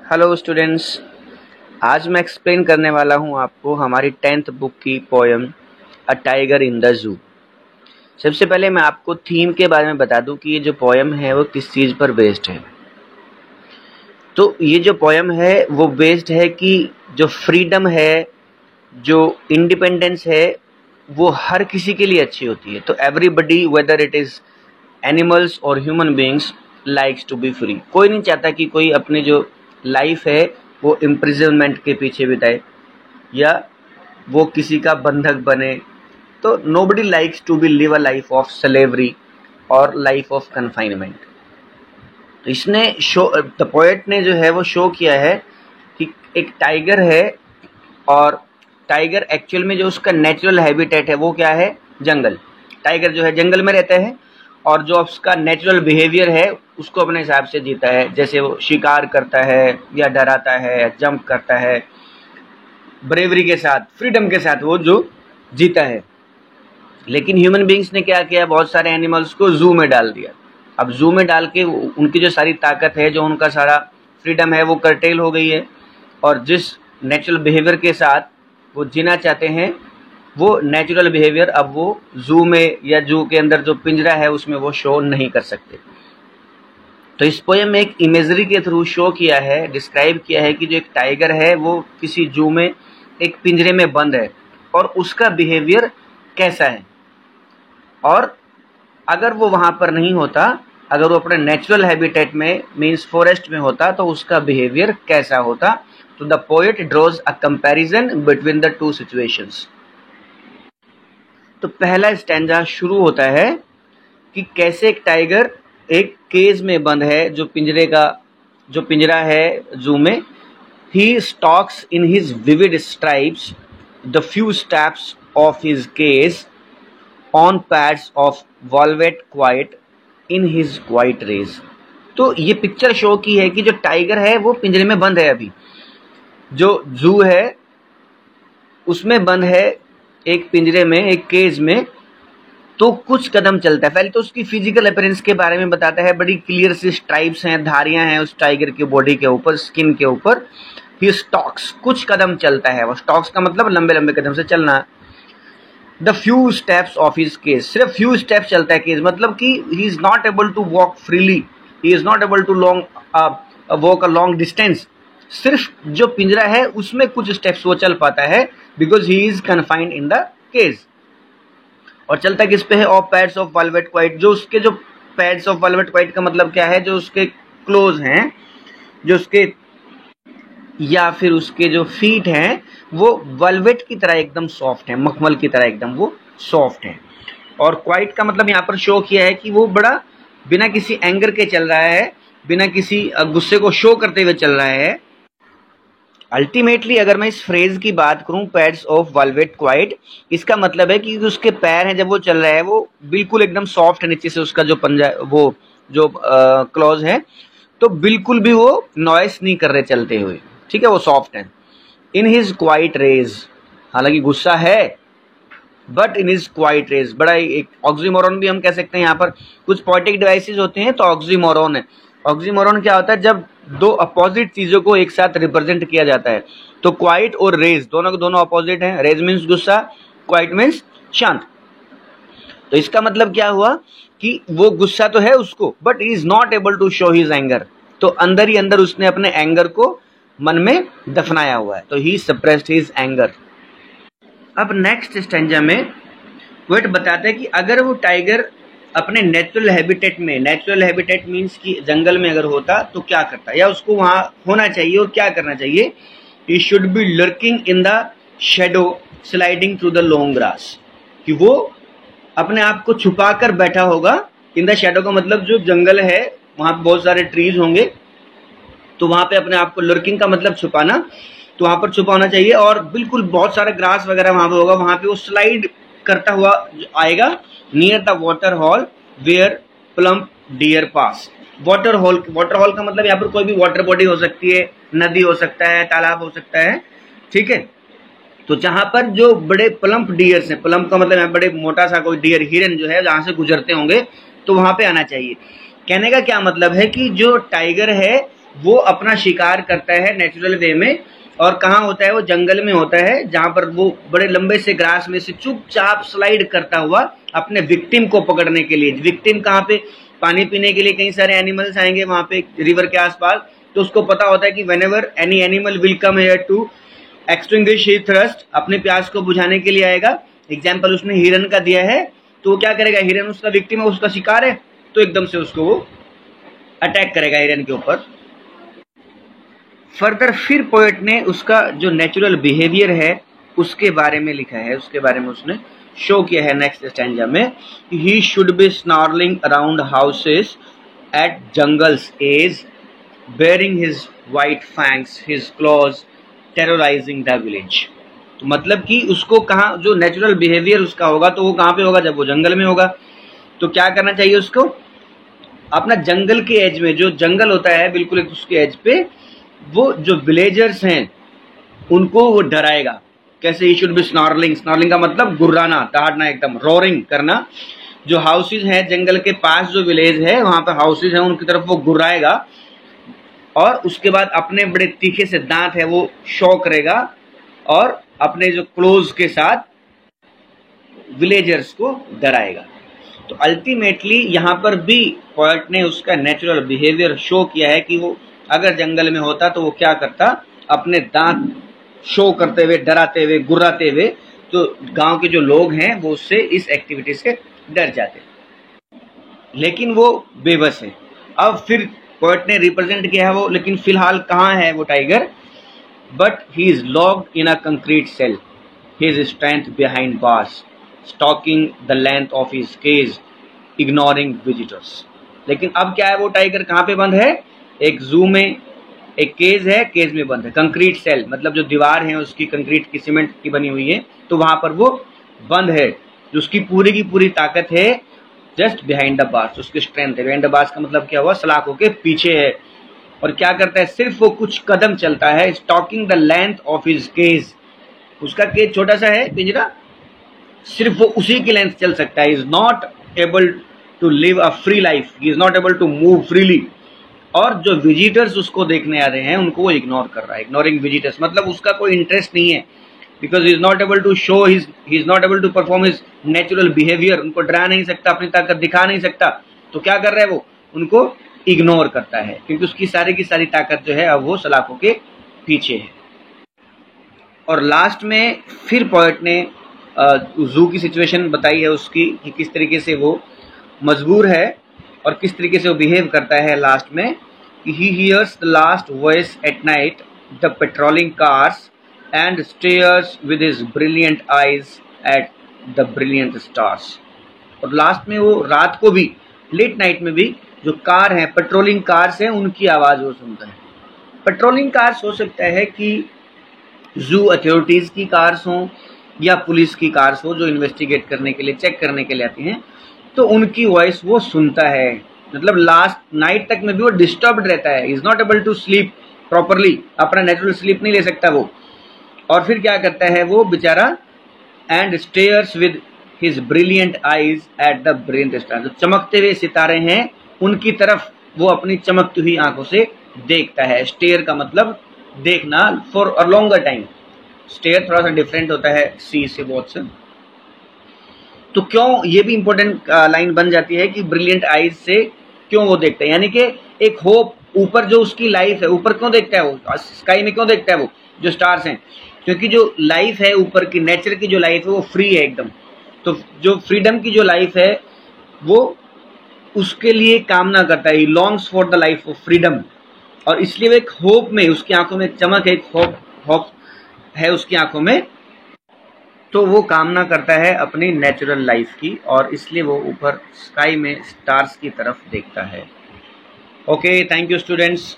Hello students, आज मैं explain करने वाला हूँ आपको हमारी 10th बुक की poem a tiger in the zoo. सबसे पहले मैं आपको थीम के बारे में बता दूं कि ये जो पोएम है वो किस चीज़ पर बेस्ड है। तो ये जो पोएम है वो बेस्ड है कि जो फ्रीडम है, जो इंडिपेंडेंस है, वो हर किसी के लिए अच्छी होती है। तो everybody, whether it is animals और human beings, likes to be free. कोई नहीं चाहता कि कोई अपनी जो लाइफ है वो इम्प्रिजनमेंट के पीछे बिताए या वो किसी का बंधक बने। तो nobody likes to be live a life of slavery और लाइफ ऑफ कन्फाइनमेंट। तो इसने शो, द पोएट ने जो है वो शो किया है कि एक टाइगर है और टाइगर एक्चुअल में जो उसका नेचुरल हैबिटेट है वो क्या है? जंगल। टाइगर जो है जंगल में रहता है और जो उसका नेचुरल बिहेवियर है उसको अपने हिसाब से जीता है। जैसे वो शिकार करता है या डराता है, जंप करता है, ब्रेवरी के साथ, फ्रीडम के साथ वो जो जीता है। लेकिन ह्यूमन बीइंग्स ने क्या किया? बहुत सारे एनिमल्स को जू में डाल दिया। अब जू में डाल के उनकी जो सारी ताकत है, जो उनका सारा फ्रीडम है वो कर्टेल हो गई है और जिस नेचुरल बिहेवियर के साथ वो जीना चाहते हैं वो नेचुरल बिहेवियर अब वो जू में या जू के अंदर जो पिंजरा है उसमें वो शो नहीं कर सकते। तो इस पोएम में एक इमेजरी के थ्रू शो किया है, डिस्क्राइब किया है कि जो एक टाइगर है वो किसी जू में एक पिंजरे में बंद है और उसका बिहेवियर कैसा है। और अगर वो वहाँ पर नहीं होता, अगर वो अपने नेचुरल हैबिटेट में मीन्स फॉरेस्ट में होता तो उसका बिहेवियर कैसा होता। तो the poet draws a comparison between the two situations. तो पहला स्टैंजा शुरू होता है कि कैसे एक टाइगर एक केज में बंद है, जो पिंजरा है जू में। He stalks in his vivid stripes the few steps of his cage on pads of velvet quiet in his quiet rage. तो ये पिक्चर शो की है कि जो टाइगर है वो पिंजरे में बंद है, अभी जो जू है उसमें बंद है, एक पिंजरे में, एक केज में। तो कुछ कदम चलता है। पहले तो उसकी फिजिकल अपीयरेंस के बारे में बताता है। बड़ी क्लियर सी स्ट्राइप्स हैं, धारियां हैं उस टाइगर की बॉडी के ऊपर, स्किन के ऊपर। ही स्टॉक्स, कुछ कदम चलता है। वो स्टॉक्स का मतलब लंबे लंबे कदम से चलना। The few steps of his cage, सिर्फ फ्यू स्टेप्स चलता है केज, मतलब कि he is not able to walk freely, he is not able to walk a long distance. सिर्फ जो पिंजरा है उसमें कुछ स्टेप्स वो चल पाता है, because he is confined in the cage. और चलता किस पे है? Of pads of velvet quiet. जो उसके जो पैड्स ऑफ वेलवेट क्वाइट का मतलब क्या है? जो उसके क्लोज हैं, जो उसके या फिर उसके जो फीट हैं वो वेलवेट की तरह एकदम सॉफ्ट है, मखमल की तरह एकदम वो सॉफ्ट है। और क्वाइट का मतलब यहाँ पर शो किया है कि वो बड़ा बिना किसी एंगर के चल रहा है, बिना किसी गुस्से को शो करते हुए चल रहा है। अल्टीमेटली अगर मैं इस फ्रेज की बात करूं, पैड्स ऑफ वेलवेट क्वाइट, इसका मतलब है कि उसके पैर हैं जब वो चल रहा है वो बिल्कुल एकदम सॉफ्ट है। नीचे से उसका जो पंजा, वो जो क्लॉज है, तो बिल्कुल भी वो नॉइस नहीं कर रहे चलते हुए, ठीक है, वो सॉफ्ट है। इन हिज क्वाइट रेज, हालांकि गुस्सा है but in his quiet rage. बड़ा एक ऑक्सीमोरॉन भी हम कह सकते हैं। यहाँ पर कुछ पोएटिक डिवाइसेस होते हैं तो ऑक्सीमोरॉन है। ऑक्सीमोरॉन क्या होता है? जब दो अपोजिट चीजों को एक साथ रिप्रेजेंट किया जाता है। तो क्वाइट और रेज दोनों के दोनों अपोजिट हैं। रेज मीन्स गुस्सा, क्वाइट मीन्स शांत। तो इसका मतलब क्या हुआ कि वो गुस्सा तो है उसको, but he is not able to show his anger. तो अंदर ही अंदर उसने अपने एंगर को मन में दफनाया हुआ है। तो ही सप्रेस्ड हिज एंगर। अब नेक्स्ट स्टैंजा में पोएट बताते हैं कि अगर वो टाइगर अपने नेचुरल हैबिटेट में, नेचुरल हैबिटेट मीन्स कि जंगल में अगर होता तो क्या करता, या उसको वहां होना चाहिए और क्या करना चाहिए? ही should B lurking in the shadow sliding through the long grass. कि वो अपने आप को छुपा कर बैठा होगा। इन द शेडो का मतलब जो जंगल है वहां पे बहुत सारे ट्रीज होंगे, तो वहां पे अपने आप को, लर्किंग का मतलब छुपाना, तो वहां पर छुपा होना चाहिए। और बिल्कुल बहुत सारा ग्रास वगैरह वहां पे होगा, वहां पे वो स्लाइड करता हुआ आएगा near the water hole where plump deer pass. Water hole का मतलब यहाँ पर कोई भी वाटर बॉडी हो सकती है, नदी हो सकता है, तालाब हो सकता है, ठीक है। तो जहां पर जो बड़े प्लम्प डियर्स हैं, प्लम्प का मतलब बड़े मोटा सा कोई डियर, हिरन जो है जहां से गुजरते होंगे, तो वहां पे आना चाहिए। कहने का क्या मतलब है कि जो टाइगर है वो अपना शिकार करता है नेचुरल वे में। और कहाँ होता है वो? जंगल में होता है, जहां पर वो बड़े लंबे से ग्रास में से चुपचाप स्लाइड करता हुआ अपने विक्टिम को पकड़ने के लिए। विक्टिम कहाँ पे? पानी पीने के लिए कई सारे एनिमल्स आएंगे वहां पे रिवर के आसपास, तो उसको पता होता है कि whenever any animal will come here to extinguish his thirst, अपने प्यास को बुझाने के लिए आएगा। एग्जाम्पल उसने हिरन का दिया है, तो वो क्या करेगा? हिरन उसका विक्टिम है, उसका शिकार है, तो एकदम से उसको वो अटैक करेगा हिरन के ऊपर। फर्दर फिर पोएट ने उसका जो नेचुरल बिहेवियर है उसके बारे में लिखा है, उसके बारे में उसने शो किया है नेक्स्ट स्टैंजा में। He should be snarling around houses at jungle's edge, baring his white fangs, his claws, terrorising the village. तो मतलब कि उसको कहाँ जो नेचुरल बिहेवियर उसका होगा तो वो कहाँ पे होगा? जब वो जंगल में होगा। तो क्या करना चाहिए उसको? अपना जंगल के एज में, जो जंगल होता है बिल्कुल एक उसके एज पे, वो जो विलेजर्स हैं उनको वो डराएगा। कैसे? ही शुड बी स्नॉर्लिंग, स्नॉर्लिंग का मतलब गुर्राना, दहाड़ना, एकदम रोरिंग करना। जो हाउसेज हैं जंगल के पास, जो विलेज है वहां पर हाउसेज हैं, उनकी तरफ वो गुर्राएगा और उसके बाद अपने बड़े तीखे से दांत है वो शो करेगा और अपने जो क्लोज के साथ विलेजर्स को डराएगा। तो अल्टीमेटली यहाँ पर भी पोएट ने उसका नेचुरल बिहेवियर शो किया है कि वो अगर जंगल में होता तो वो क्या करता? अपने दांत शो करते हुए, डराते हुए, गुर्राते हुए, तो गांव के जो लोग हैं वो उससे, इस एक्टिविटी से डर जाते। लेकिन वो बेबस है। अब फिर पोएट ने रिप्रेजेंट किया है वो, लेकिन फिलहाल कहाँ है वो tiger? But he is locked in a concrete cell, his strength behind bars, stalking the length of his cage, ignoring visitors. लेकिन अब क्या है? वो टाइगर कहाँ पे बंद है? एक जू में एक केज है, केज में बंद है। कंक्रीट सेल मतलब जो दीवार है उसकी कंक्रीट की, सीमेंट की बनी हुई है, तो वहां पर वो बंद है। जो उसकी पूरी की पूरी ताकत है जस्ट बिहाइंड द बार्स, उसकी स्ट्रेंथ है। बिहाइंड द बार्स का मतलब क्या हुआ? सलाखों के पीछे है। और क्या करता है? सिर्फ वो कुछ कदम चलता है। Stalking the length of his cage, उसका केज छोटा सा है पिंजरा, सिर्फ वो उसी की लेंथ चल सकता है। Is not able to live a free life, he is not able to move freely. और जो विजिटर्स उसको देखने आ रहे हैं उनको वो इग्नोर कर रहा है। इग्नोरिंग विजिटर्स मतलब उसका कोई इंटरेस्ट नहीं है, because he is not able to show his, he is not able to perform his natural behaviour. उनको डरा नहीं सकता, अपनी ताकत दिखा नहीं सकता, तो क्या कर रहा है वो? उनको इग्नोर करता है, क्योंकि उसकी सारी की सारी ताकत जो है अब वो सलाखों के पीछे है। और लास्ट में फिर पोएट ने जू की सिचुएशन बताई है उसकी, कि किस तरीके से वो मजबूर है और किस तरीके से वो बिहेव करता है लास्ट में। He hears the last voice at night, the patrolling cars, and stairs with his brilliant eyes at the brilliant stars. और लास्ट में वो रात को भी, लेट नाइट में भी, जो कार है, पेट्रोलिंग कार्स हैं, उनकी आवाज वो सुनता है। पेट्रोलिंग कार्स हो सकता है कि जू अथॉरिटीज की कार्स हों या पुलिस की कार्स हो, जो इन्वेस्टिगेट करने के लिए, चेक करने के लिए आती हैं, तो उनकी वॉइस वो सुनता है। मतलब लास्ट नाइट तक में भी वो डिस्टर्ब्ड रहता है, is not able to sleep properly, अपना नेचुरल स्लीप नहीं ले सकता वो। और फिर क्या करता है वो बेचारा? And stairs with his brilliant eyes at the brilliant stars, जो चमकते हुए सितारे हैं उनकी तरफ वो अपनी चमकती हुई आंखों से देखता है। स्टेयर का मतलब देखना, for a longer time. Stare थोड़ा सा डिफरेंट होता है सी से बहुत से। तो क्यों, ये भी इंपॉर्टेंट लाइन बन जाती है कि ब्रिलियंट आईज से क्यों वो देखता है, यानी कि एक होप, ऊपर जो उसकी लाइफ है, ऊपर क्यों देखता है वो, स्काई में क्यों देखता है वो, जो स्टार्स हैं? क्योंकि जो लाइफ है ऊपर की, नेचर की जो लाइफ है वो फ्री है एकदम। तो जो फ्रीडम की जो लाइफ है वो उसके लिए कामना करता है, longs for the life of freedom. और इसलिए वो एक होप में, उसकी आंखों में एक चमक है, एक होप है उसकी आंखों में, तो वो कामना करता है अपनी नेचुरल लाइफ की, और इसलिए वो ऊपर स्काई में स्टार्स की तरफ देखता है। Okay, thank you students.